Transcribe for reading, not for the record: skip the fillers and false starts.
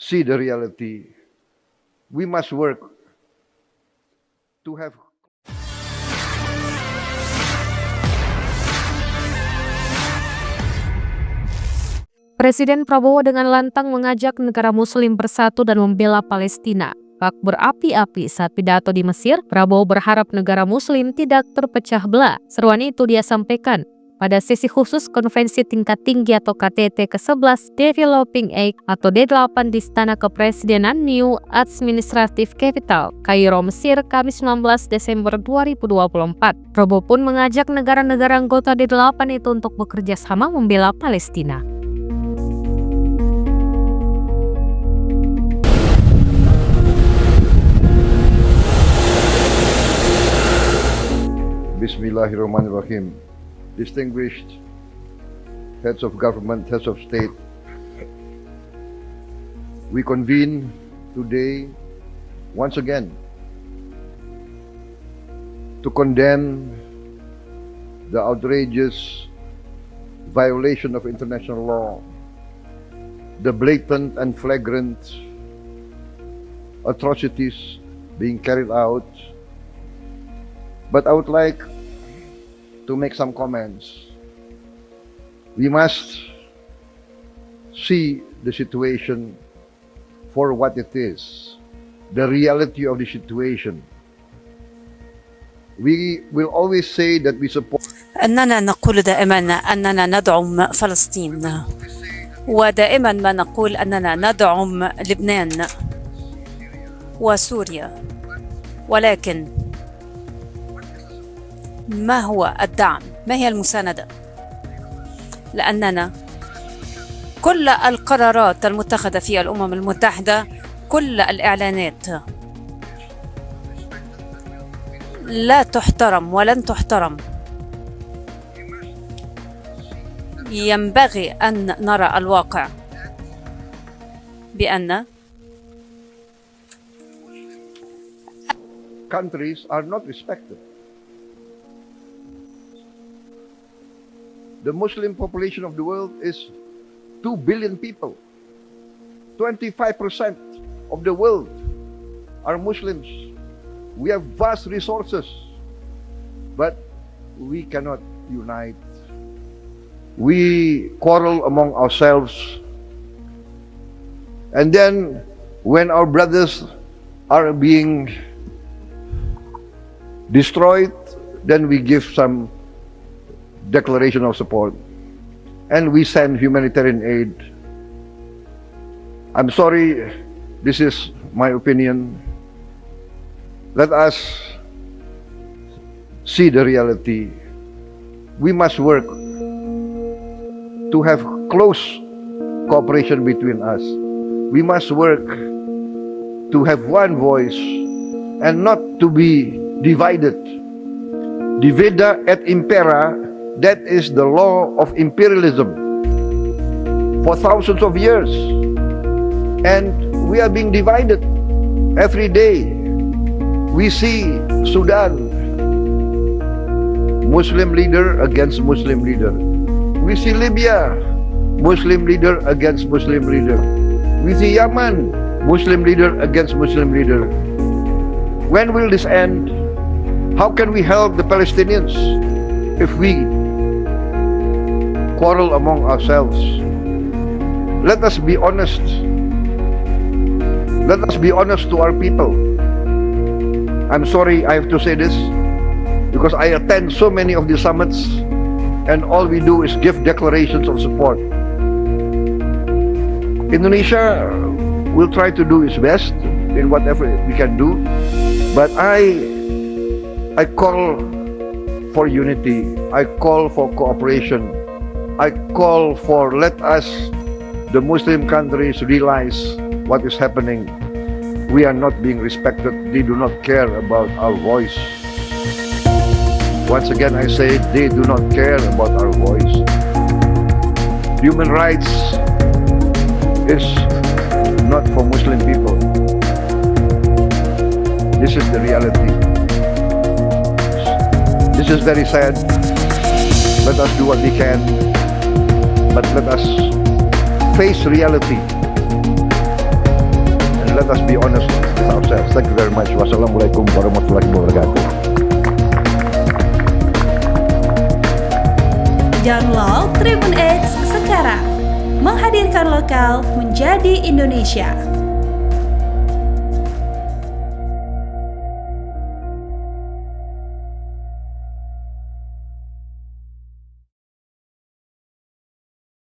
see the reality. We must work to have Presiden Prabowo dengan lantang mengajak negara Muslim bersatu dan membela Palestina. Bak Berapi-api saat pidato di Mesir, Prabowo berharap negara Muslim tidak terpecah belah. Seruan itu dia sampaikan pada sesi khusus Konferensi Tingkat Tinggi atau KTT ke-11 Developing Aid atau D8 di Istana Kepresidenan New Administrative Capital, Kairo, Mesir, Kamis 19 Desember 2024. Prabowo pun mengajak negara-negara anggota D8 itu untuk bekerjasama membela Palestina. Bismillahirrahmanirrahim. Distinguished heads of government, heads of state, we convene today once again to condemn the outrageous violation of international law, the blatant and flagrant atrocities being carried out. But I would like to make some comments. We must see the situation for what it is, the reality of the situation. We will always say that we support. أننا نقول دائما أننا ندعم فلسطين، ودائما ما نقول أننا ندعم لبنان وسوريا، ولكن ما هو الدعم؟ ما هي المساندة؟ لأننا كل القرارات المتخذة في الأمم المتحدة، كل الإعلانات لا تحترم ولن تحترم. ينبغي أن نرى الواقع بأن countries are not respected. The Muslim population of the world is 2 billion people. 25% of the world are Muslims. We have vast resources, but we cannot unite. We quarrel among ourselves. And then when our brothers are being destroyed, then we give some declaration of support and we send humanitarian aid. I'm sorry, this is my opinion. Let us see the reality. We must work to have close cooperation between us. We must work to have one voice and not to be divided. Divida et impera, that is the law of imperialism for thousands of years. And we are being divided every day. We see Sudan, Muslim leader against Muslim leader. We see Libya, Muslim leader against Muslim leader. We see Yemen, Muslim leader against Muslim leader. When will this end? How can we help the Palestinians if we quarrel among ourselves? Let us be honest. Let us be honest to our people. I'm sorry I have to say this, because I attend so many of the summits and all we do is give declarations of support. Indonesia will try to do its best in whatever we can do, but I call for unity. I call for cooperation. I call for, let us, the Muslim countries, realize what is happening. We are not being respected. They do not care about our voice. Once again, I say they do not care about our voice. Human rights is not for Muslim people. This is the reality. This is very sad. Let us do what we can, but let us face reality. let us be honest with ourselves. Thank you very much. Wassalamualaikum warahmatullahi wabarakatuh. Download Tribun X sekarang. Menghadirkan lokal menjadi Indonesia.